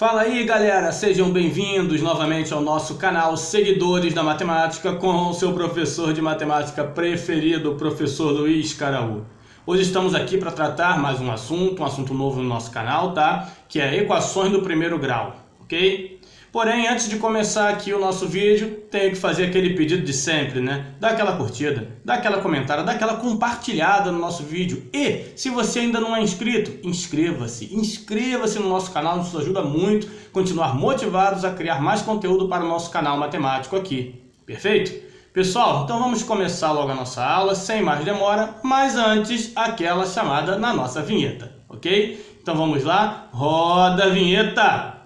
Fala aí, galera, sejam bem-vindos novamente ao nosso canal Seguidores da Matemática com o seu professor de matemática preferido, o professor Luiz Caraú. Hoje estamos aqui para tratar mais um assunto novo no nosso canal, tá? Que é equações do primeiro grau, ok? Porém, antes de começar aqui o nosso vídeo, tenho que fazer aquele pedido de sempre, né? Dá aquela curtida, dá aquela comentada, dá aquela compartilhada no nosso vídeo. E, se você ainda não é inscrito, inscreva-se no nosso canal, isso ajuda muito a continuar motivados a criar mais conteúdo para o nosso canal matemático aqui. Perfeito? Pessoal, então vamos começar logo a nossa aula, sem mais demora, mas antes, aquela chamada na nossa vinheta, ok? Então vamos lá, roda a vinheta!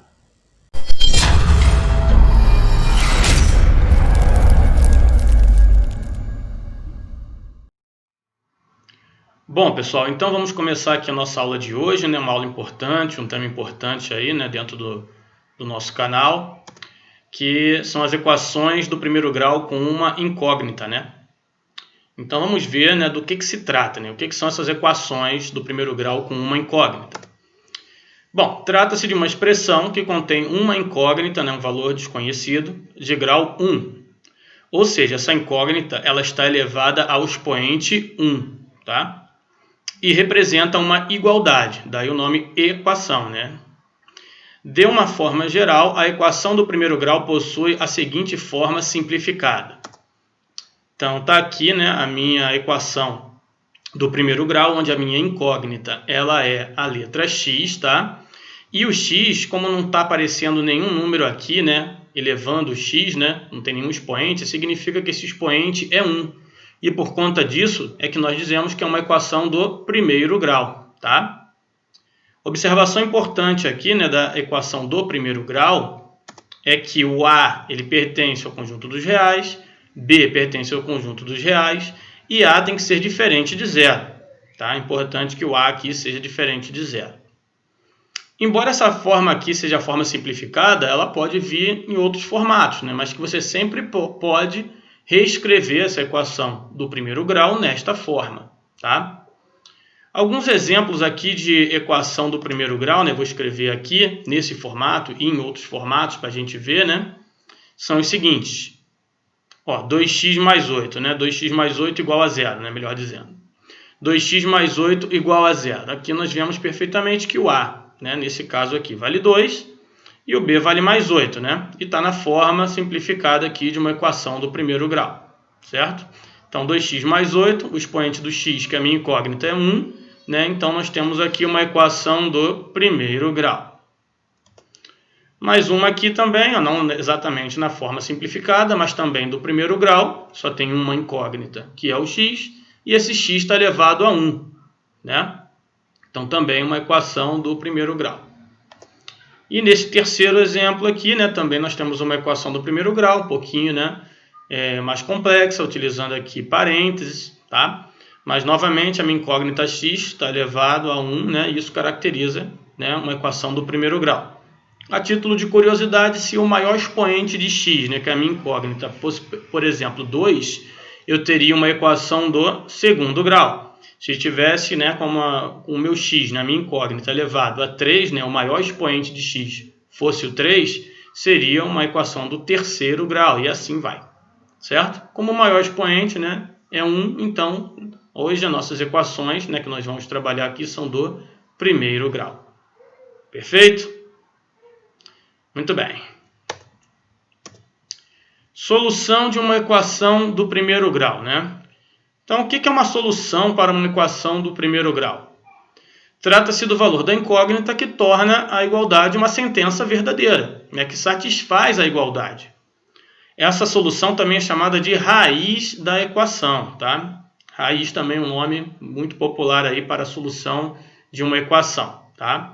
Bom, pessoal, então vamos começar aqui a nossa aula de hoje, né? Uma aula importante, um tema importante aí, né? Dentro do nosso canal, que são as equações do primeiro grau com uma incógnita, né? Então vamos ver, né, do que se trata, né? O que são essas equações do primeiro grau com uma incógnita? Bom, trata-se de uma expressão que contém uma incógnita, né, um valor desconhecido, de grau 1. Ou seja, essa incógnita ela está elevada ao expoente 1, tá? E representa uma igualdade, daí o nome equação, né? De uma forma geral, a equação do primeiro grau possui a seguinte forma simplificada. Então, está aqui, né, a minha equação do primeiro grau, onde a minha incógnita ela é a letra x, tá? E o x, como não está aparecendo nenhum número aqui, né, elevando o x, né, não tem nenhum expoente, significa que esse expoente é 1. E por conta disso é que nós dizemos que é uma equação do primeiro grau, tá? Observação importante aqui, né, da equação do primeiro grau é que o A ele pertence ao conjunto dos reais, B pertence ao conjunto dos reais e A tem que ser diferente de zero, tá? É importante que o A aqui seja diferente de zero. Embora essa forma aqui seja a forma simplificada, ela pode vir em outros formatos, né? Mas que você sempre pode reescrever essa equação do primeiro grau nesta forma, tá? Alguns exemplos aqui de equação do primeiro grau, né? Vou escrever aqui nesse formato e em outros formatos para a gente ver, né? São os seguintes. Ó, 2x mais 8, né? 2x mais 8 igual a zero, né? Melhor dizendo. 2x mais 8 igual a zero. Aqui nós vemos perfeitamente que o A, né? Nesse caso aqui, vale 2. E o B vale mais 8, né? E está na forma simplificada aqui de uma equação do primeiro grau, certo? Então, 2x mais 8, o expoente do x, que é a minha incógnita, é 1, né? Então, nós temos aqui uma equação do primeiro grau. Mais uma aqui também, não exatamente na forma simplificada, mas também do primeiro grau, só tem uma incógnita, que é o x, e esse x está elevado a 1, né? Então, também uma equação do primeiro grau. E nesse terceiro exemplo aqui, né, também nós temos uma equação do primeiro grau, um pouquinho, né, mais complexa, utilizando aqui parênteses, tá? Mas, novamente, a minha incógnita x está elevado a 1, né, e isso caracteriza, né, uma equação do primeiro grau. A título de curiosidade, se o maior expoente de x, né, que é a minha incógnita, fosse, por exemplo, 2, eu teria uma equação do segundo grau. Se tivesse, né, com o meu x, na minha incógnita, elevado a 3, né, o maior expoente de x fosse o 3, seria uma equação do terceiro grau, e assim vai, certo? Como o maior expoente, né, é 1, então, hoje as nossas equações, né, que nós vamos trabalhar aqui são do primeiro grau. Perfeito? Muito bem. Solução de uma equação do primeiro grau, né? Então, o que é uma solução para uma equação do primeiro grau? Trata-se do valor da incógnita que torna a igualdade uma sentença verdadeira, né, que satisfaz a igualdade. Essa solução também é chamada de raiz da equação, tá? Raiz também é um nome muito popular aí para a solução de uma equação, tá?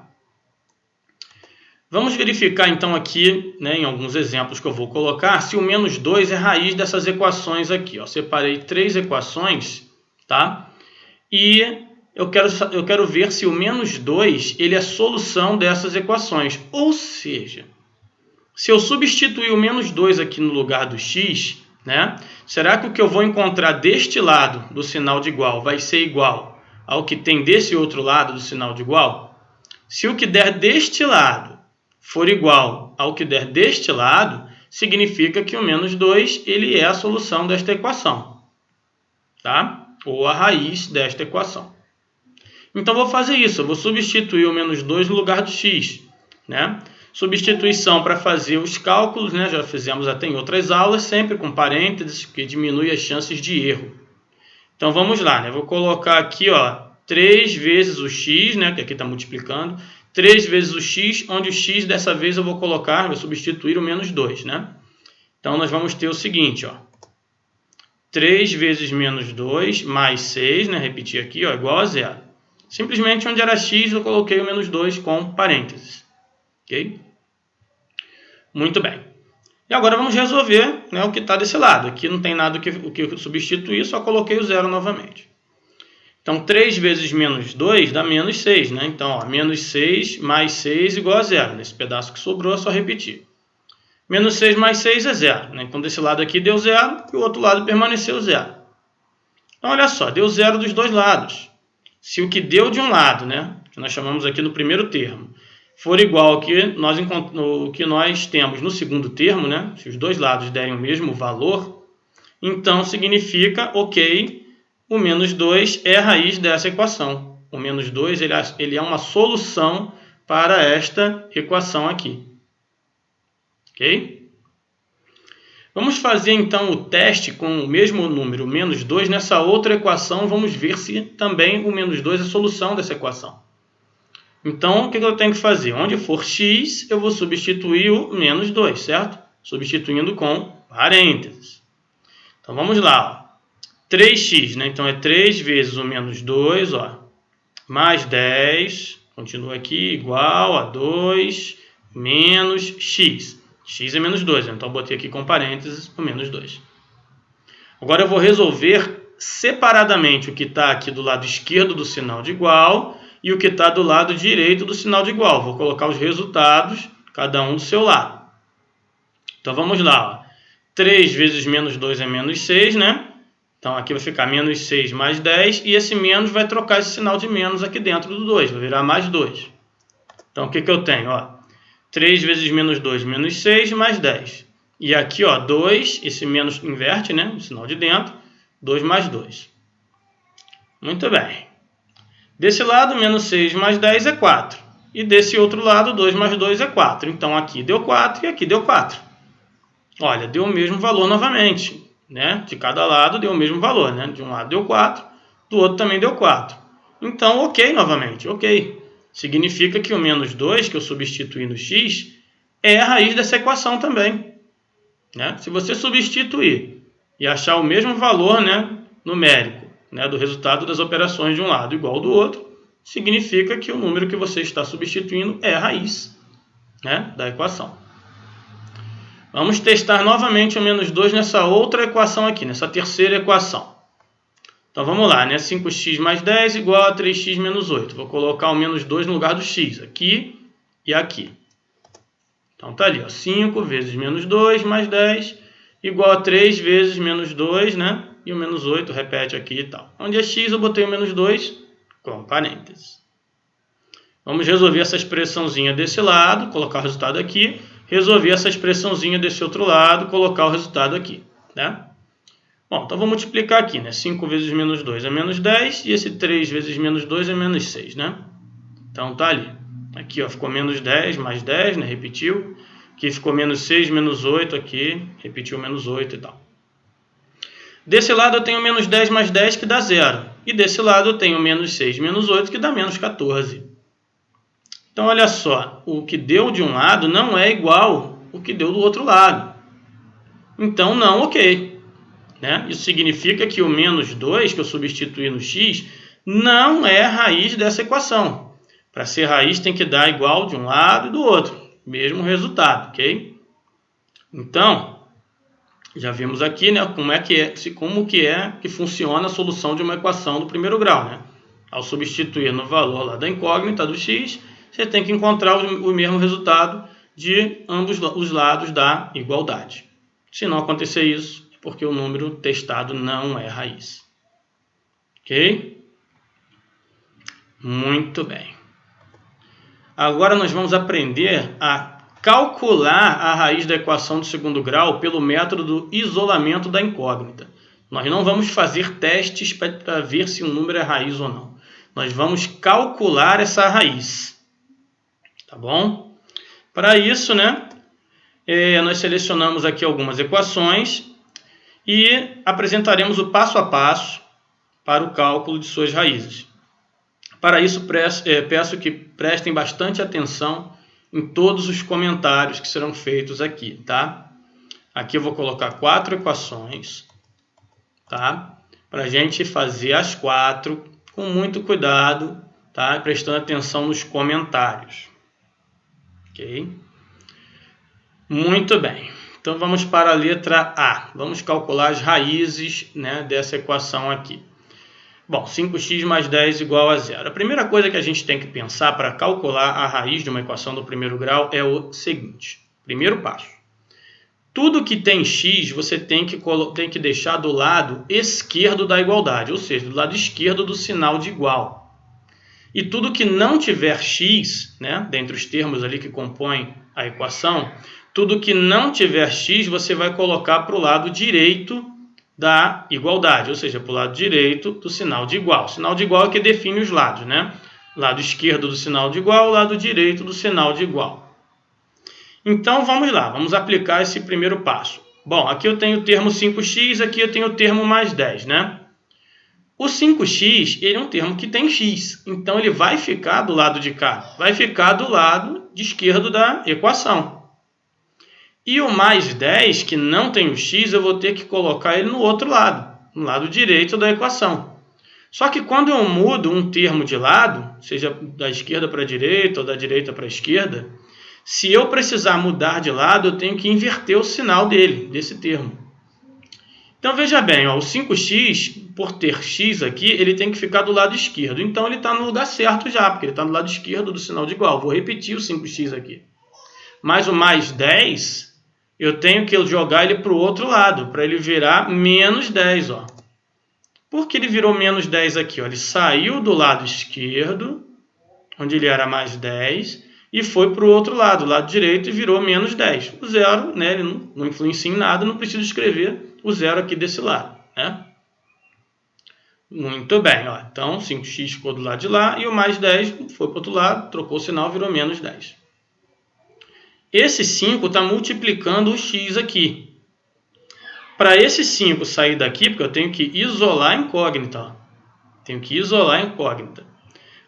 Vamos verificar então aqui, né, em alguns exemplos que eu vou colocar, se o menos 2 é raiz dessas equações aqui. Ó. Separei 3 equações, tá? E eu quero ver se o menos 2 ele é solução dessas equações. Ou seja, se eu substituir o menos 2 aqui no lugar do x, né, será que o que eu vou encontrar deste lado do sinal de igual vai ser igual ao que tem desse outro lado do sinal de igual? Se o que der deste lado for igual ao que der deste lado, significa que o menos 2 ele é a solução desta equação, tá? Ou a raiz desta equação. Então, vou fazer isso. Eu vou substituir o menos 2 no lugar do x, né? Substituição para fazer os cálculos, né? Já fizemos até em outras aulas, sempre com parênteses, que diminui as chances de erro. Então, vamos lá, né? Vou colocar aqui, ó, 3 vezes o x, né? Que aqui está multiplicando. 3 vezes o x, onde o x dessa vez eu vou colocar, vou substituir o menos 2, né? Então, nós vamos ter o seguinte, ó. 3 vezes menos 2 mais 6, né? Repetir aqui, ó, igual a zero. Simplesmente onde era x eu coloquei o menos 2 com parênteses. Ok? Muito bem. E agora vamos resolver, né, o que está desse lado. Aqui não tem nada o que substituir, só coloquei o zero novamente. Então, 3 vezes menos 2 dá menos 6, né? Então, ó, menos 6 mais 6 igual a zero. Nesse pedaço que sobrou é só repetir. Menos 6 mais 6 é zero, né? Então, desse lado aqui deu zero e o outro lado permaneceu zero. Então, olha só, deu zero dos dois lados. Se o que deu de um lado, né, que nós chamamos aqui no primeiro termo, for igual ao que nós temos no segundo termo, né, se os dois lados derem o mesmo valor, então significa, ok, o menos 2 é a raiz dessa equação. O menos 2 ele é uma solução para esta equação aqui. Ok? Vamos fazer então o teste com o mesmo número, menos 2, nessa outra equação. Vamos ver se também o menos 2 é a solução dessa equação. Então, o que eu tenho que fazer? Onde for x, eu vou substituir o menos 2, certo? Substituindo com parênteses. Então, vamos lá. Ó. 3x, né? Então, é 3 vezes o menos 2, ó, mais 10, continua aqui, igual a 2 menos x. X é menos 2, então eu botei aqui com parênteses o menos 2. Agora eu vou resolver separadamente o que está aqui do lado esquerdo do sinal de igual e o que está do lado direito do sinal de igual. Vou colocar os resultados, cada um do seu lado. Então vamos lá. Ó. 3 vezes menos 2 é menos 6, né? Então aqui vai ficar menos 6 mais 10 e esse menos vai trocar esse sinal de menos aqui dentro do 2, vai virar mais 2. Então o que eu tenho? Ó, 3 vezes menos 2, menos 6, mais 10. E aqui, ó, 2, esse menos inverte, né? O sinal de dentro. 2 mais 2. Muito bem. Desse lado, menos 6 mais 10 é 4. E desse outro lado, 2 mais 2 é 4. Então, aqui deu 4 e aqui deu 4. Olha, deu o mesmo valor novamente. Né? De cada lado deu o mesmo valor. Né? De um lado deu 4, do outro também deu 4. Então, ok novamente, ok. Significa que o menos 2, que eu substituí no x, é a raiz dessa equação também. Né? Se você substituir e achar o mesmo valor, né, numérico, né, do resultado das operações de um lado igual ao do outro, significa que o número que você está substituindo é a raiz, né, da equação. Vamos testar novamente o menos 2 nessa outra equação aqui, nessa terceira equação. Então, vamos lá, né? 5x mais 10 igual a 3x menos 8. Vou colocar o menos 2 no lugar do x, aqui e aqui. Então, tá ali, ó, 5 vezes menos 2 mais 10 igual a 3 vezes menos 2, né? E o menos 8 repete aqui e tal. Onde é x, eu botei o menos 2 com parênteses. Vamos resolver essa expressãozinha desse lado, colocar o resultado aqui. Resolver essa expressãozinha desse outro lado, colocar o resultado aqui, né? Bom, então vou multiplicar aqui, né? 5 vezes menos 2 é menos 10 e esse 3 vezes menos 2 é menos 6, né? Então tá ali. Aqui, ó, ficou menos 10 mais 10, né? Repetiu. Aqui ficou menos 6 menos 8 aqui, repetiu menos 8 e tal. Desse lado eu tenho menos 10 mais 10 que dá 0. E desse lado eu tenho menos 6 menos 8 que dá menos 14. Então olha só, o que deu de um lado não é igual ao que deu do outro lado. Então não, ok. Né? Isso significa que o menos 2, que eu substituí no x, não é a raiz dessa equação. Para ser raiz tem que dar igual de um lado e do outro. Mesmo resultado, ok? Então, já vimos aqui, né, como que funciona a solução de uma equação do primeiro grau. Né? Ao substituir no valor lá da incógnita do x, você tem que encontrar o mesmo resultado de ambos os lados da igualdade. Se não acontecer isso, porque o número testado não é raiz. Ok? Muito bem. Agora nós vamos aprender a calcular a raiz da equação do segundo grau pelo método do isolamento da incógnita. Nós não vamos fazer testes para ver se um número é raiz ou não. Nós vamos calcular essa raiz. Tá bom? Para isso, né, nós selecionamos aqui algumas equações e apresentaremos o passo a passo para o cálculo de suas raízes. Para isso, peço que prestem bastante atenção em todos os comentários que serão feitos aqui, tá? Aqui eu vou colocar 4 equações, tá? Para a gente fazer as 4 com muito cuidado, tá? Prestando atenção nos comentários, ok? Muito bem. Então vamos para a letra A. Vamos calcular as raízes, né, dessa equação aqui. Bom, 5x mais 10 igual a 0. A primeira coisa que a gente tem que pensar para calcular a raiz de uma equação do primeiro grau é o seguinte. Primeiro passo. Tudo que tem x, você tem que deixar do lado esquerdo da igualdade, ou seja, do lado esquerdo do sinal de igual. E tudo que não tiver x, né, dentre os termos ali que compõem a equação, tudo que não tiver x, você vai colocar para o lado direito da igualdade, ou seja, para o lado direito do sinal de igual. O sinal de igual é que define os lados, né? Lado esquerdo do sinal de igual, lado direito do sinal de igual. Então, vamos lá, vamos aplicar esse primeiro passo. Bom, aqui eu tenho o termo 5x, aqui eu tenho o termo mais 10, né? O 5x, ele é um termo que tem x, então ele vai ficar do lado de cá, vai ficar do lado de esquerdo da equação. E o mais 10, que não tem o x, eu vou ter que colocar ele no outro lado, no lado direito da equação. Só que quando eu mudo um termo de lado, seja da esquerda para a direita ou da direita para a esquerda, se eu precisar mudar de lado, eu tenho que inverter o sinal desse termo. Então veja bem, ó, o 5x, por ter x aqui, ele tem que ficar do lado esquerdo. Então ele está no lugar certo já, porque ele está do lado esquerdo do sinal de igual. Vou repetir o 5x aqui. Mas o mais 10... eu tenho que jogar ele para o outro lado, para ele virar menos 10. Ó. Por que ele virou menos 10 aqui? Ó? Ele saiu do lado esquerdo, onde ele era mais 10, e foi para o outro lado direito, e virou menos 10. O zero, né, ele não influencia em nada, não preciso escrever o zero aqui desse lado. Né? Muito bem. Ó. Então, 5x ficou do lado de lá, e o mais 10 foi para o outro lado, trocou o sinal, virou menos 10. Esse 5 está multiplicando o x aqui. Para esse 5 sair daqui, porque eu tenho que isolar a incógnita. Ó. Tenho que isolar a incógnita.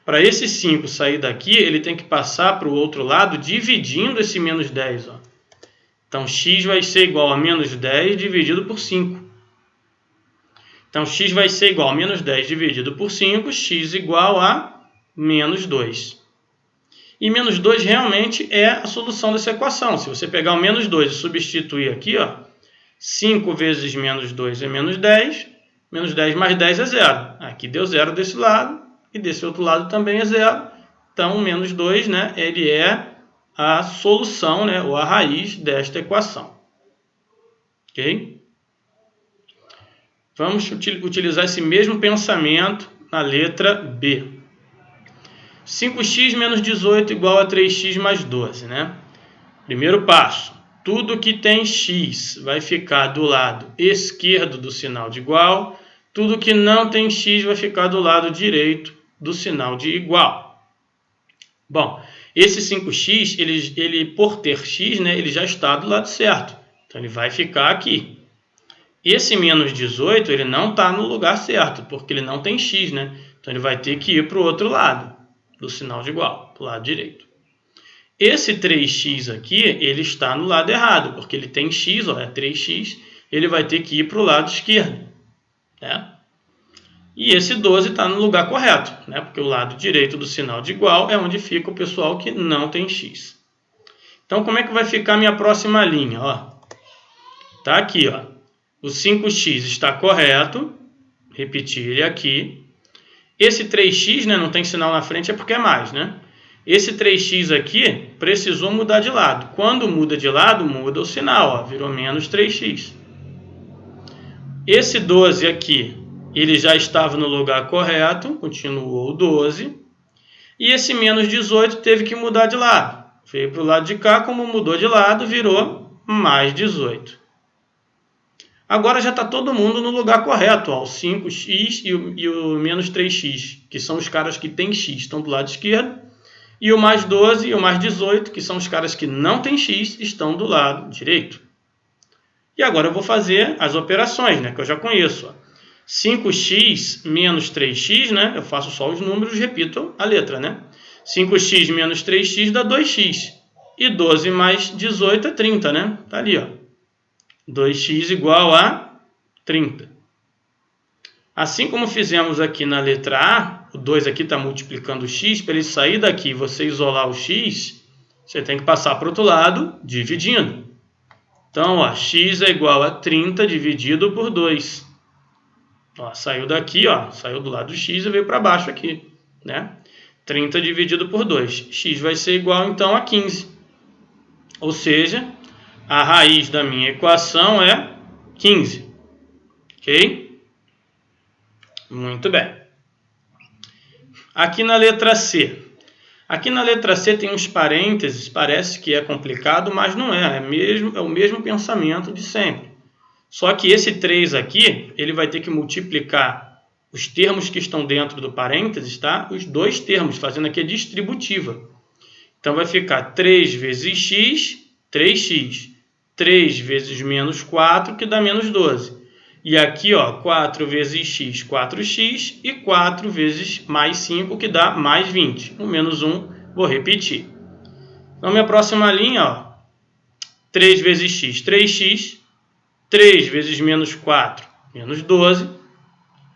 Para esse 5 sair daqui, ele tem que passar para o outro lado, dividindo esse menos 10. Ó. Então, x vai ser igual a menos 10 dividido por 5. Então, x vai ser igual a menos 10 dividido por 5, x igual a menos 2. E menos 2 realmente é a solução dessa equação. Se você pegar o menos 2 e substituir aqui, ó, 5 vezes menos 2 é menos 10. Menos 10 mais 10 é 0. Aqui deu 0 desse lado e desse outro lado também é 0. Então, menos 2, né, ele é a solução, né, ou a raiz desta equação. Ok? Vamos utilizar esse mesmo pensamento na letra B. 5x menos 18 igual a 3x mais 12, né? Primeiro passo. Tudo que tem x vai ficar do lado esquerdo do sinal de igual. Tudo que não tem x vai ficar do lado direito do sinal de igual. Bom, esse 5x, ele por ter x, né, ele já está do lado certo. Então, ele vai ficar aqui. Esse menos 18, ele não está no lugar certo, porque ele não tem x, né? Então, ele vai ter que ir para o outro lado do sinal de igual, para o lado direito. Esse 3x aqui, ele está no lado errado, porque ele tem x, ó, é 3x, ele vai ter que ir para o lado esquerdo. Né? E esse 12 está no lugar correto, né? Porque o lado direito do sinal de igual é onde fica o pessoal que não tem x. Então, como é que vai ficar a minha próxima linha? Está aqui, ó. O 5x está correto, repetir ele aqui. Esse 3x, né, não tem sinal na frente, é porque é mais, né? Esse 3x aqui precisou mudar de lado. Quando muda de lado, muda o sinal, ó, virou menos 3x. Esse 12 aqui, ele já estava no lugar correto, continuou o 12. E esse menos 18 teve que mudar de lado. Veio para o lado de cá, como mudou de lado, virou mais 18. Agora já está todo mundo no lugar correto. Ó, o 5x e o menos 3x, que são os caras que têm x, estão do lado esquerdo. E o mais 12 e o mais 18, que são os caras que não têm x, estão do lado direito. E agora eu vou fazer as operações, né, que eu já conheço. Ó. 5x menos 3x, né, eu faço só os números, repito a letra. Né? 5x menos 3x dá 2x. E 12 mais 18 é 30, né? Tá ali, ó. 2x igual a 30. Assim como fizemos aqui na letra A, o 2 aqui está multiplicando o x, para ele sair daqui e você isolar o x, você tem que passar para o outro lado, dividindo. Então, ó, x é igual a 30 dividido por 2. Ó, saiu daqui, ó, saiu do lado do x e veio para baixo aqui. Né? 30 dividido por 2. X vai ser igual, então, a 15. Ou seja, a raiz da minha equação é 15. Ok? Muito bem. Aqui na letra C. Aqui na letra C tem uns parênteses, parece que é complicado, mas não é. É o mesmo pensamento de sempre. Só que esse 3 aqui, ele vai ter que multiplicar os termos que estão dentro do parênteses, tá? Os dois termos, fazendo aqui a distributiva. Então vai ficar 3 vezes x, 3x. 3 vezes menos 4, que dá menos 12. E aqui, ó, 4 vezes x, 4x. E 4 vezes mais 5, que dá mais 20. O menos 1, vou repetir. Então, minha próxima linha, ó, 3 vezes x, 3x. 3 vezes menos 4, menos 12.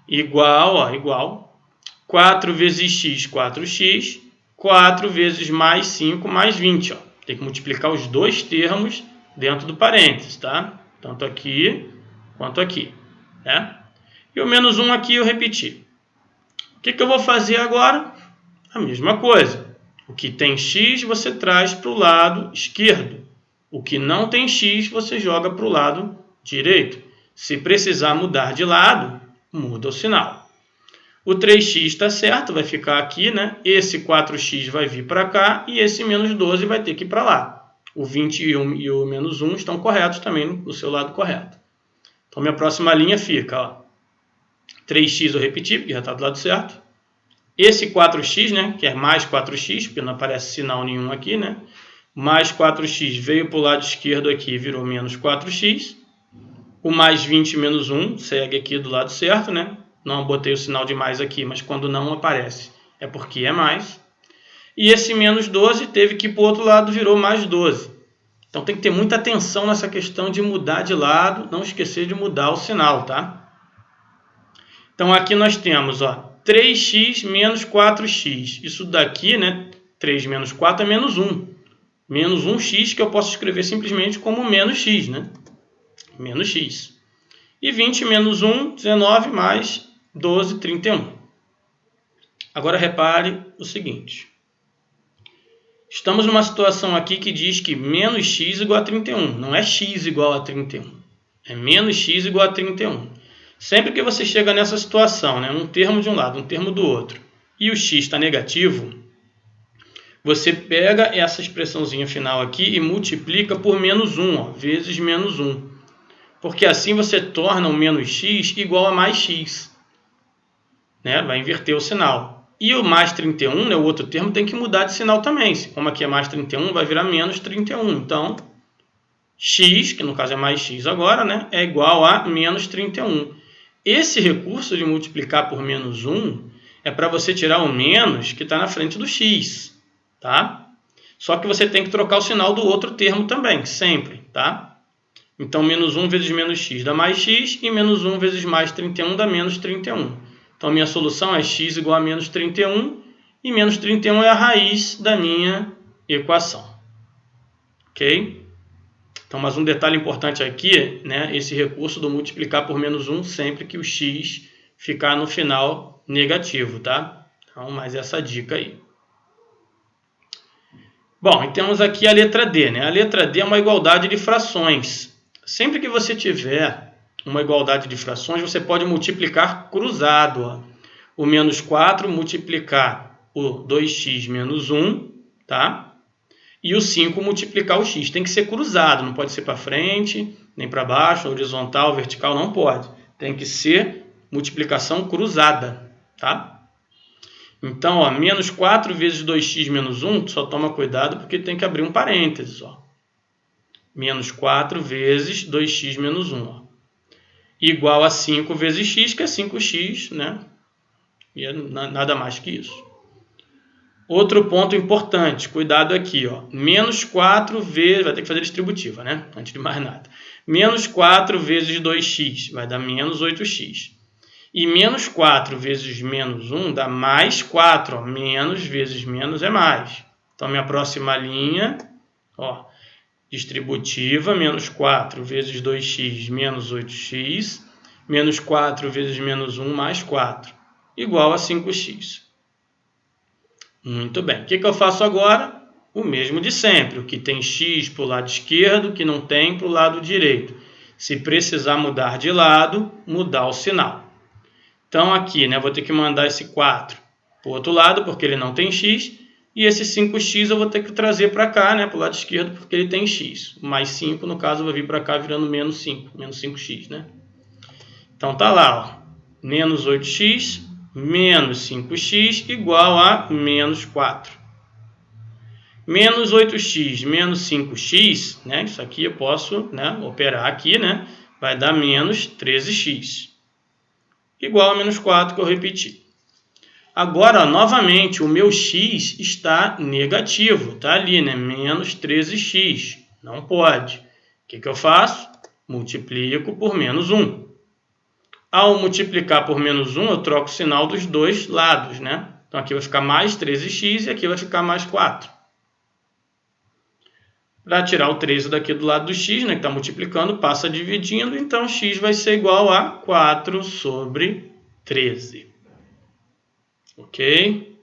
Igual, ó, igual. 4 vezes x, 4x. 4 vezes mais 5, mais 20. Ó. Tem que multiplicar os dois termos dentro do parênteses, tá? Tanto aqui quanto aqui. Né? E o menos 1 aqui eu repeti. O que eu vou fazer agora? A mesma coisa. O que tem x você traz para o lado esquerdo. O que não tem x você joga para o lado direito. Se precisar mudar de lado, muda o sinal. O 3x está certo, vai ficar aqui, né? Esse 4x vai vir para cá e esse menos 12 vai ter que ir para lá. O 21 e o menos 1 estão corretos também no seu lado correto. Então, minha próxima linha fica, ó, 3x eu repeti, porque já está do lado certo. Esse 4x, né, que é mais 4x, porque não aparece sinal nenhum aqui, né? Mais 4x veio para o lado esquerdo aqui e virou menos 4x. O mais 20 menos 1 segue aqui do lado certo, né? Não botei o sinal de mais aqui, mas quando não aparece é porque é mais. E esse menos 12 teve que ir para o outro lado, virou mais 12. Então tem que ter muita atenção nessa questão de mudar de lado, não esquecer de mudar o sinal, tá? Então aqui nós temos, ó, 3x menos 4x. Isso daqui, né? 3 menos 4 é menos 1. Menos 1x, que eu posso escrever simplesmente como menos x, né? Menos x. E 20 menos 1, 19, mais 12, 31. Agora repare o seguinte. Estamos numa situação aqui que diz que menos x igual a 31. Não é x igual a 31. É menos x igual a 31. Sempre que você chega nessa situação, né, um termo de um lado, um termo do outro, e o x está negativo, você pega essa expressãozinha final aqui e multiplica por menos 1, ó, vezes menos 1. Porque assim você torna o menos x igual a mais x. Né? Vai inverter o sinal. E o mais 31, né, o outro termo, tem que mudar de sinal também. Como aqui é mais 31, vai virar menos 31. Então, x, que no caso é mais x agora, né, é igual a menos 31. Esse recurso de multiplicar por menos 1 é para você tirar o menos que está na frente do x. Tá? Só que você tem que trocar o sinal do outro termo também, sempre. Tá? Então, menos 1 vezes menos x dá mais x, e menos 1 vezes mais 31 dá menos 31. Então, minha solução é x igual a menos 31, e menos 31 é a raiz da minha equação. Ok? Então, mais um detalhe importante aqui, né, esse recurso do multiplicar por menos 1 sempre que o x ficar no final negativo, tá? Então, mais essa dica aí. Bom, e temos aqui a letra D, né? A letra D é uma igualdade de frações. Sempre que você tiver uma igualdade de frações, você pode multiplicar cruzado. Ó. O menos 4 multiplicar o 2x menos 1, tá? e o 5 multiplicar o x. Tem que ser cruzado, não pode ser para frente, nem para baixo, horizontal, vertical, não pode. Tem que ser multiplicação cruzada, tá? Então, ó, menos 4 vezes 2x menos 1, só toma cuidado porque tem que abrir um parênteses, ó. Menos 4 vezes 2x menos 1, ó. Igual a 5 vezes x, que é 5x, né? E é nada mais que isso. Outro ponto importante, cuidado aqui, ó. Menos 4 vezes, vai ter que fazer distributiva, né? Antes de mais nada. Menos 4 vezes 2x vai dar menos 8x. E menos 4 vezes menos 1 dá mais 4, ó. Menos vezes menos é mais. Então, minha próxima linha, ó, distributiva, menos 4 vezes 2x menos 8x, menos 4 vezes menos 1 mais 4, igual a 5x. Muito bem. O que eu faço agora? O mesmo de sempre. O que tem x para o lado esquerdo, o que não tem para o lado direito. Se precisar mudar de lado, mudar o sinal. Então, aqui, né, vou ter que mandar esse 4 para o outro lado, porque ele não tem x. E esse 5x eu vou ter que trazer para cá, né, para o lado esquerdo, porque ele tem x. O mais 5, no caso, vai vir para cá virando menos 5, menos 5x, né? Então, tá lá, ó, menos 8x menos 5x igual a menos 4. Menos 8x menos 5x, né, isso aqui eu posso, né, operar aqui, né, vai dar menos 13x. Igual a menos 4 que eu repeti. Agora, novamente, o meu x está negativo. Está ali, né? Menos 13x. Não pode. O que eu faço? Multiplico por menos 1. Ao multiplicar por menos 1, eu troco o sinal dos dois lados, né? Então, aqui vai ficar mais 13x e aqui vai ficar mais 4. Para tirar o 13 daqui do lado do x, né, que está multiplicando, passa dividindo. Então, x vai ser igual a 4 sobre 13. Ok?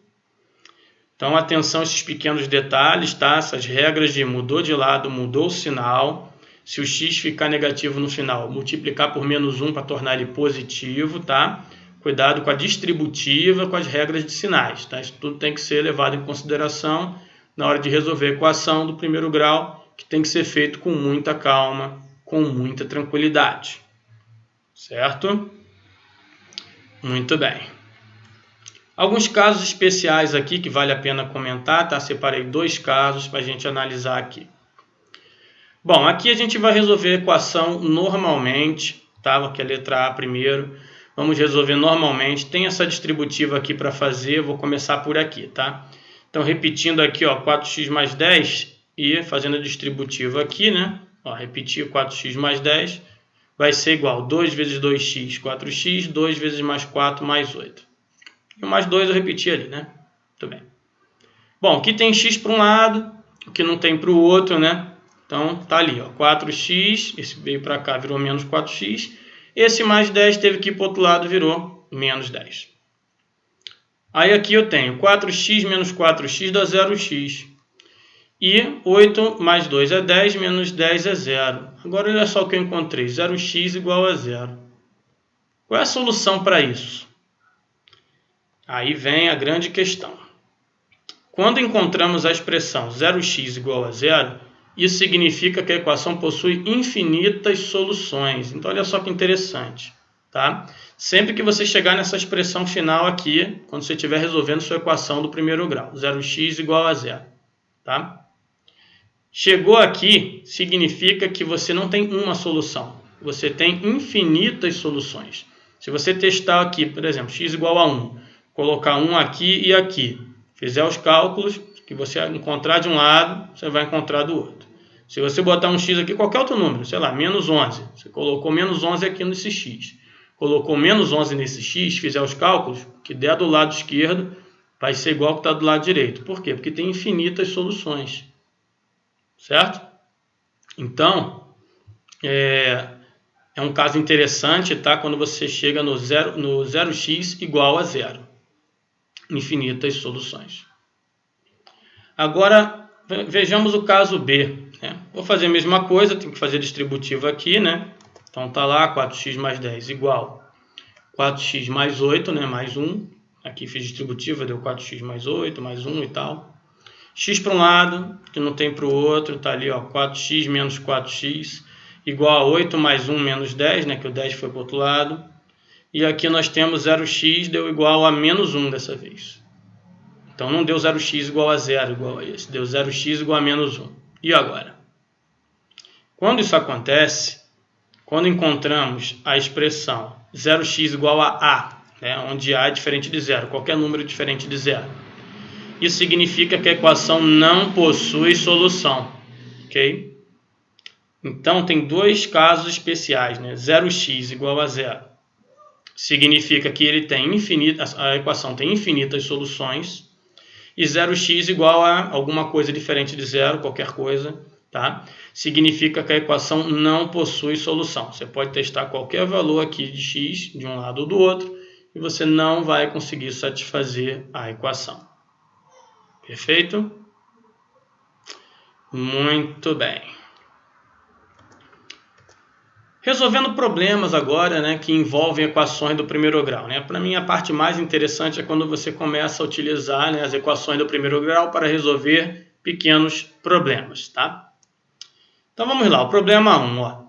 Então, atenção a esses pequenos detalhes, tá? Essas regras de mudou de lado, mudou o sinal. Se o x ficar negativo no final, multiplicar por menos 1 para tornar ele positivo, tá? Cuidado com a distributiva, com as regras de sinais, tá? Isso tudo tem que ser levado em consideração na hora de resolver a equação do primeiro grau, que tem que ser feito com muita calma, com muita tranquilidade. Certo? Muito bem. Alguns casos especiais aqui que vale a pena comentar, tá? Separei 2 casos para a gente analisar aqui. Bom, aqui a gente vai resolver a equação normalmente, tá? Aqui é a letra A primeiro. Vamos resolver normalmente. Tem essa distributiva aqui para fazer, vou começar por aqui, tá? Então, repetindo aqui, ó, 4x mais 10 e fazendo a distributiva aqui, né? Ó, repetir 4x mais 10 vai ser igual a 2 vezes 2x, 4x, 2 vezes mais 4 mais 8. E o mais 2 eu repeti ali, né? Muito bem. Bom, aqui tem x para um lado, o que não tem para o outro, né? Então, tá ali, ó, 4x, esse veio para cá, virou menos 4x. Esse mais 10 teve que ir para o outro lado, virou menos 10. Aí aqui eu tenho 4x menos 4x dá 0x. E 8 mais 2 é 10, menos 10 é 0. Agora, olha só o que eu encontrei, 0x igual a 0. Qual é a solução para isso? Aí vem a grande questão. Quando encontramos a expressão 0x igual a 0, isso significa que a equação possui infinitas soluções. Então, olha só que interessante, tá? Sempre que você chegar nessa expressão final aqui, quando você estiver resolvendo sua equação do primeiro grau, 0x igual a 0, tá? Chegou aqui, significa que você não tem uma solução. Você tem infinitas soluções. Se você testar aqui, por exemplo, x igual a 1, colocar 1 aqui e aqui, fizer os cálculos que você encontrar de um lado, você vai encontrar do outro. Se você botar um x aqui, qualquer outro número, sei lá, menos 11, você colocou menos 11 aqui nesse x, colocou menos 11 nesse x, fizer os cálculos, o que der do lado esquerdo vai ser igual ao que está do lado direito. Por quê? Porque tem infinitas soluções. Certo? Então, é um caso interessante, tá? Quando você chega no 0x igual a 0. Infinitas soluções. Agora, vejamos o caso B. Né? Vou fazer a mesma coisa, tenho que fazer distributiva aqui, né? Então, tá lá, 4x mais 10 igual 4x mais 8, né? Mais 1. Aqui fiz distributiva, deu 4x mais 8, mais 1 e tal. x para um lado, que não tem para o outro, está ali, ó, 4x menos 4x, igual a 8 mais 1 menos 10, né, que o 10 foi para o outro lado. E aqui nós temos 0x deu igual a menos 1 dessa vez. Então não deu 0x igual a 0, igual a esse. Deu 0x igual a menos 1. E agora? Quando isso acontece, quando encontramos a expressão 0x igual a A, né, onde A é diferente de 0, qualquer número diferente de 0, isso significa que a equação não possui solução. Ok? Então tem dois casos especiais, né? 0x igual a 0. Significa que ele tem a equação tem infinitas soluções. E 0x igual a alguma coisa diferente de 0, qualquer coisa, tá? Significa que a equação não possui solução. Você pode testar qualquer valor aqui de x, de um lado ou do outro, e você não vai conseguir satisfazer a equação. Perfeito? Muito bem. Resolvendo problemas agora, né, que envolvem equações do primeiro grau, né? Para mim, a parte mais interessante é quando você começa a utilizar, né, as equações do primeiro grau para resolver pequenos problemas, tá? Então vamos lá, o problema 1, ó.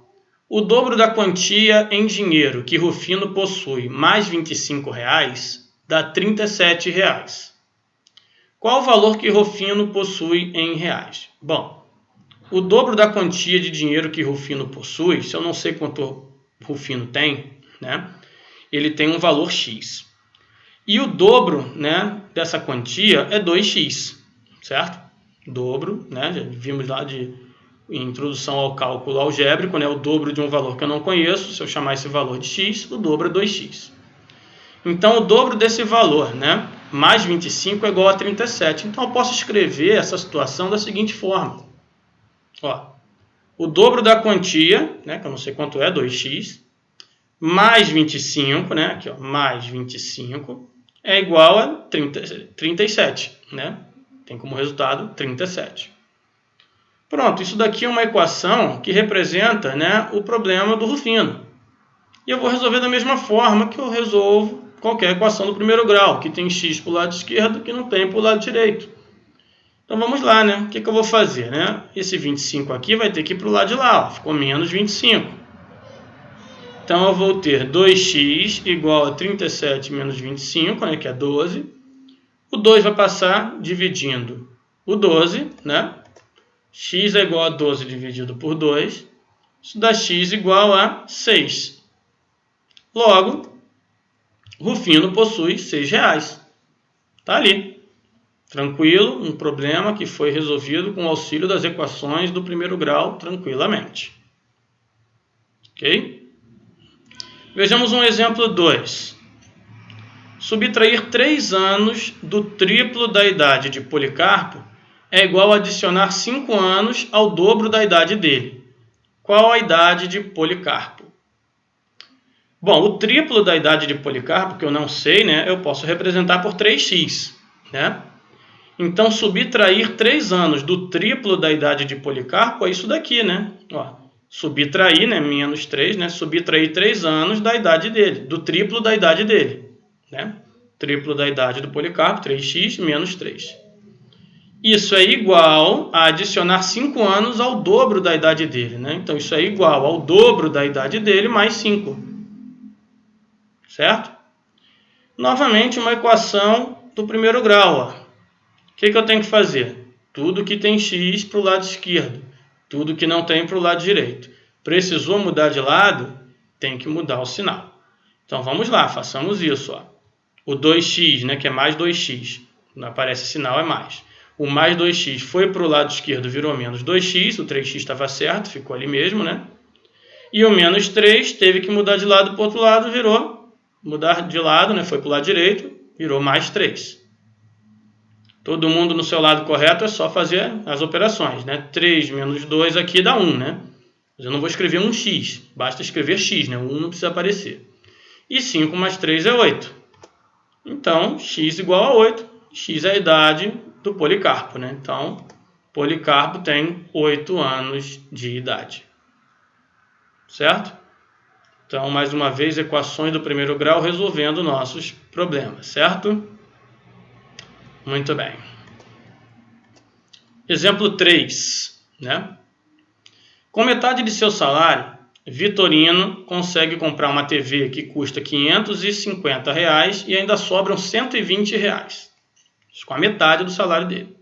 O dobro da quantia em dinheiro que Rufino possui mais R$25 dá R$37. Qual o valor que Rufino possui em reais? Bom, o dobro da quantia de dinheiro que Rufino possui, se eu não sei quanto Rufino tem, né, ele tem um valor x. E o dobro, né, dessa quantia é 2x, certo? Dobro, né, já vimos lá de introdução ao cálculo algébrico, né, o dobro de um valor que eu não conheço, se eu chamar esse valor de x, o dobro é 2x. Então, o dobro desse valor, né, mais 25 é igual a 37. Então, eu posso escrever essa situação da seguinte forma. Ó, o dobro da quantia, né, que eu não sei quanto é, 2x, mais 25, né, aqui, ó, mais 25, é igual a 37, né? Tem como resultado 37. Pronto, isso daqui é uma equação que representa, né, o problema do Rufino. E eu vou resolver da mesma forma que eu resolvo qualquer equação do primeiro grau, que tem x para o lado esquerdo que não tem para o lado direito. Então vamos lá, né? O que eu vou fazer, né? Esse 25 aqui vai ter que ir para o lado de lá, ó. Ficou menos 25. Então eu vou ter 2x igual a 37 menos 25, né, que é 12. O 2 vai passar dividindo o 12, né? X é igual a 12 dividido por 2. Isso dá x igual a 6. Logo, Rufino possui R$6. Tá ali. Tranquilo, um problema que foi resolvido com o auxílio das equações do primeiro grau tranquilamente. Ok? Vejamos um exemplo 2. Subtrair 3 anos do triplo da idade de Policarpo é igual a adicionar 5 anos ao dobro da idade dele. Qual a idade de Policarpo? Bom, o triplo da idade de Policarpo, que eu não sei, né, eu posso representar por 3x, né? Então, subtrair 3 anos do triplo da idade de Policarpo é isso daqui, né? Ó, subtrair, né, menos 3, né? Subtrair 3 anos da idade dele, do triplo da idade dele, né? Triplo da idade do Policarpo, 3x menos 3. Isso é igual a adicionar 5 anos ao dobro da idade dele, né? Então, isso é igual ao dobro da idade dele mais 5. Certo? Novamente, uma equação do primeiro grau, ó. O que eu tenho que fazer? Tudo que tem x para o lado esquerdo. Tudo que não tem para o lado direito. Precisou mudar de lado? Tem que mudar o sinal. Então vamos lá, façamos isso. Ó. O 2x, né, que é mais 2x. Não aparece sinal, é mais. O mais 2x foi para o lado esquerdo, virou menos 2x. O 3x estava certo, ficou ali mesmo, né? E o menos 3 teve que mudar de lado para o outro lado, virou. Mudar de lado, né, foi para o lado direito, virou mais 3. Todo mundo no seu lado correto é só fazer as operações, né? 3 menos 2 aqui dá 1, né? Mas eu não vou escrever um x, basta escrever x, né? O 1 não precisa aparecer. E 5 mais 3 é 8. Então, x igual a 8. X é a idade do Policarpo, né? Então, Policarpo tem 8 anos de idade. Certo? Então, mais uma vez, equações do primeiro grau resolvendo nossos problemas, certo? Muito bem. Exemplo 3, né? Com metade de seu salário, Vitorino consegue comprar uma TV que custa R$550 e ainda sobram R$120. Com a metade do salário dele.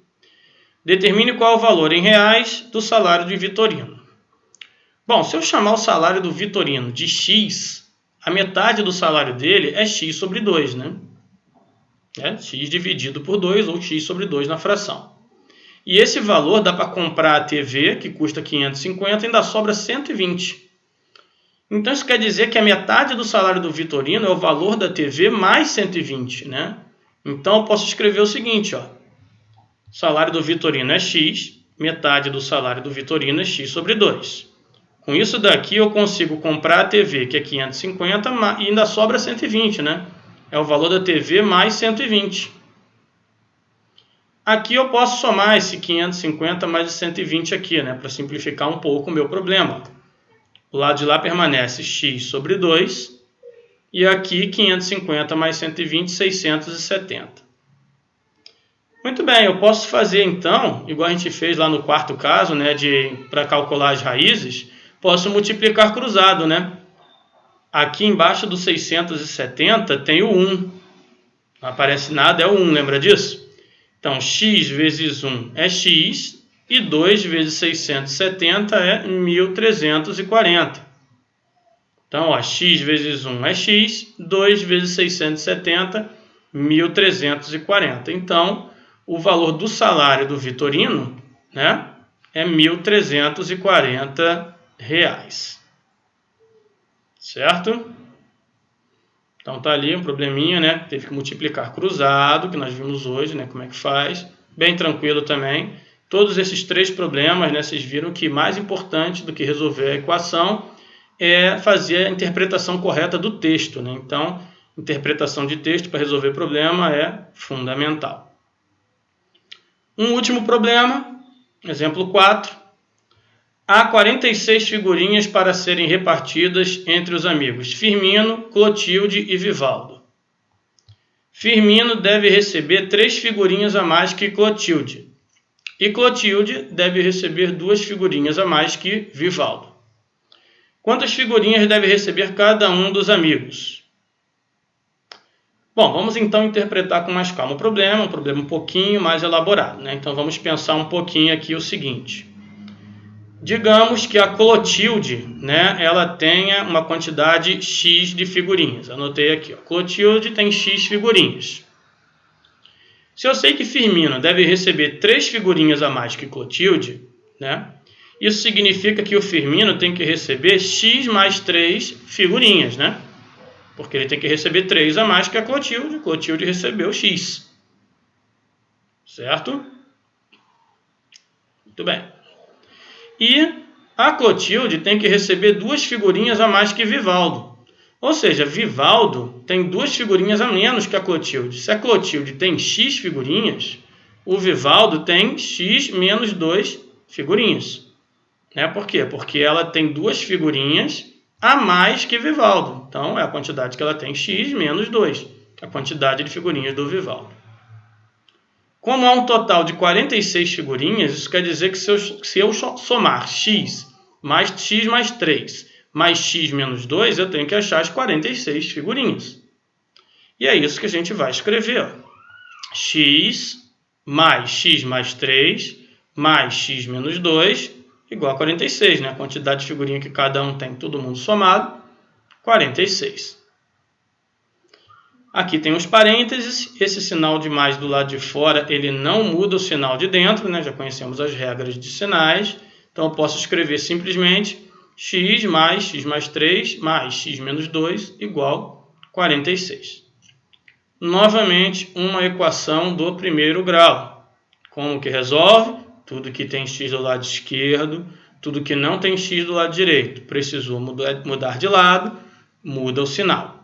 Determine qual é o valor em reais do salário de Vitorino. Bom, se eu chamar o salário do Vitorino de X, a metade do salário dele é X sobre 2, né? É X dividido por 2 ou X sobre 2 na fração. E esse valor dá para comprar a TV, que custa 550, e ainda sobra 120. Então isso quer dizer que a metade do salário do Vitorino é o valor da TV mais 120, né? Então eu posso escrever o seguinte, ó. O salário do Vitorino é X, metade do salário do Vitorino é X sobre 2. Com isso daqui eu consigo comprar a TV, que é 550, e ainda sobra 120, né? É o valor da TV mais 120. Aqui eu posso somar esse 550 mais 120 aqui, né? Para simplificar um pouco o meu problema. O lado de lá permanece X sobre 2. E aqui 550 mais 120, 670. Muito bem, eu posso fazer então, igual a gente fez lá no quarto caso, né? Para calcular as raízes, posso multiplicar cruzado, né? Aqui embaixo do 670 tem o 1. Não aparece nada, é o 1, lembra disso? Então, x vezes 1 é x e 2 vezes 670 é 1.340. Então, ó, x vezes 1 é x, 2 vezes 670, 1.340. Então, o valor do salário do Vitorino, né, é R$1.340. Certo? Então tá ali um probleminha, né? Teve que multiplicar cruzado, que nós vimos hoje, né? Como é que faz. Bem tranquilo também. Todos esses 3 problemas, né? Vocês viram que mais importante do que resolver a equação é fazer a interpretação correta do texto, né? Então, interpretação de texto para resolver problema é fundamental. Um último problema, exemplo 4. Há 46 figurinhas para serem repartidas entre os amigos Firmino, Clotilde e Vivaldo. Firmino deve receber 3 figurinhas a mais que Clotilde. E Clotilde deve receber 2 figurinhas a mais que Vivaldo. Quantas figurinhas deve receber cada um dos amigos? Bom, vamos então interpretar com mais calma o problema, um problema um pouquinho mais elaborado, né? Então vamos pensar um pouquinho aqui o seguinte. Digamos que a Clotilde, né, ela tenha uma quantidade X de figurinhas. Anotei aqui, ó. Clotilde tem X figurinhas. Se eu sei que Firmino deve receber 3 figurinhas a mais que Clotilde, né, isso significa que o Firmino tem que receber X mais 3 figurinhas, né? Porque ele tem que receber 3 a mais que a Clotilde. Clotilde recebeu X. Certo? Muito bem. E a Clotilde tem que receber 2 figurinhas a mais que Vivaldo. Ou seja, Vivaldo tem 2 figurinhas a menos que a Clotilde. Se a Clotilde tem X figurinhas, o Vivaldo tem X menos 2 figurinhas. Né? Por quê? Porque ela tem 2 figurinhas a mais que Vivaldo. Então, é a quantidade que ela tem, X menos 2. A quantidade de figurinhas do Vivaldo. Como há um total de 46 figurinhas, isso quer dizer que se eu somar x mais 3 mais x menos 2, eu tenho que achar as 46 figurinhas. E é isso que a gente vai escrever. Ó. X mais 3 mais x menos 2 igual a 46. Né? A quantidade de figurinha que cada um tem, todo mundo somado, 46. Aqui tem os parênteses, esse sinal de mais do lado de fora, ele não muda o sinal de dentro, né? Já conhecemos as regras de sinais, então eu posso escrever simplesmente x mais 3 mais x menos 2 igual 46. Novamente, uma equação do primeiro grau. Como que resolve? Tudo que tem x do lado esquerdo, tudo que não tem x do lado direito. Precisou mudar de lado, muda o sinal.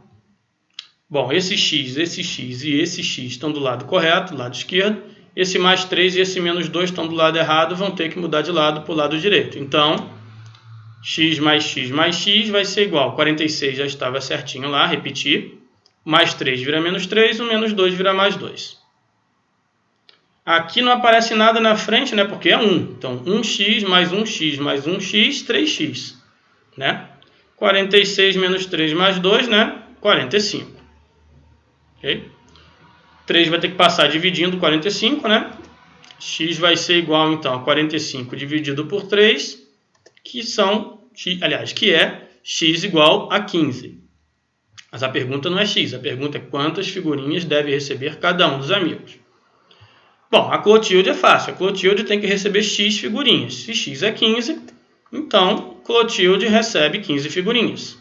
Bom, esse x e esse x estão do lado correto, do lado esquerdo. Esse mais 3 e esse menos 2 estão do lado errado, vão ter que mudar de lado para o lado direito. Então, x mais x vai ser igual. 46 já estava certinho lá, repetir. Mais 3 vira menos 3, o menos 2 vira mais 2. Aqui não aparece nada na frente, né? Porque é 1. Então, 1x mais 1x mais 1x, 3x. Né? 46 menos 3 mais 2, né? 45. Ok? 3 vai ter que passar dividindo 45, né? X vai ser igual, então, a 45 dividido por 3, que é x igual a 15. Mas a pergunta não é x, a pergunta é quantas figurinhas deve receber cada um dos amigos. Bom, a Clotilde é fácil. A Clotilde tem que receber x figurinhas. Se x é 15, então Clotilde recebe 15 figurinhas.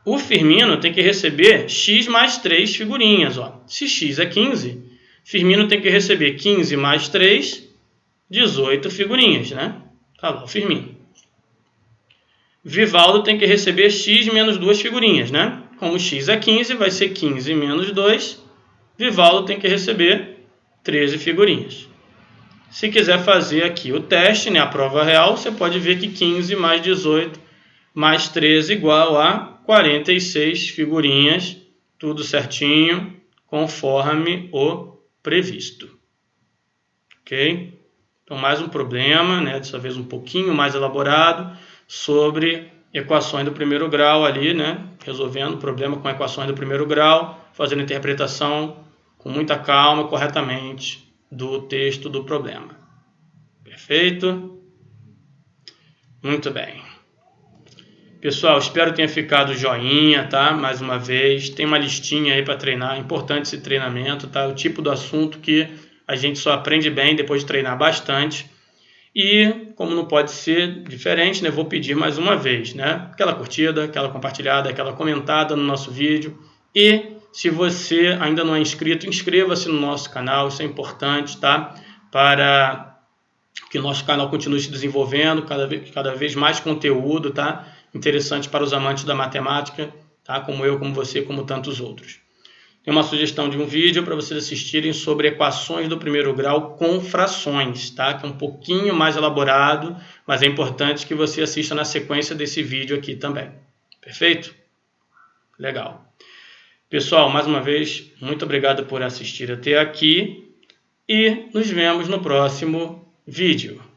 O Firmino tem que receber x mais 3 figurinhas. Ó. Se x é 15, Firmino tem que receber 15 mais 3, 18 figurinhas, né? Tá lá o Firmino. Vivaldo tem que receber x menos 2 figurinhas, né? Como x é 15, vai ser 15 menos 2. Vivaldo tem que receber 13 figurinhas. Se quiser fazer aqui o teste, né, a prova real, você pode ver que 15 mais 18 mais 13 igual a 46 figurinhas, tudo certinho, conforme o previsto. Ok? Então, mais um problema, né, dessa vez um pouquinho mais elaborado, sobre equações do primeiro grau ali, né, resolvendo o problema com equações do primeiro grau, fazendo interpretação com muita calma, corretamente, do texto do problema. Perfeito? Muito bem. Pessoal, espero que tenha ficado joinha, tá? Mais uma vez, tem uma listinha aí para treinar, importante esse treinamento, tá? O tipo do assunto que a gente só aprende bem depois de treinar bastante. E, como não pode ser diferente, né? Vou pedir mais uma vez, né? Aquela curtida, aquela compartilhada, aquela comentada no nosso vídeo. E, se você ainda não é inscrito, inscreva-se no nosso canal, isso é importante, tá? Para que o nosso canal continue se desenvolvendo, cada vez mais conteúdo, tá? Interessante para os amantes da matemática, tá? Como eu, como você, como tantos outros. Tem uma sugestão de um vídeo para vocês assistirem sobre equações do primeiro grau com frações, tá? Que é um pouquinho mais elaborado, mas é importante que você assista na sequência desse vídeo aqui também. Perfeito? Legal. Pessoal, mais uma vez, muito obrigado por assistir até aqui e nos vemos no próximo vídeo.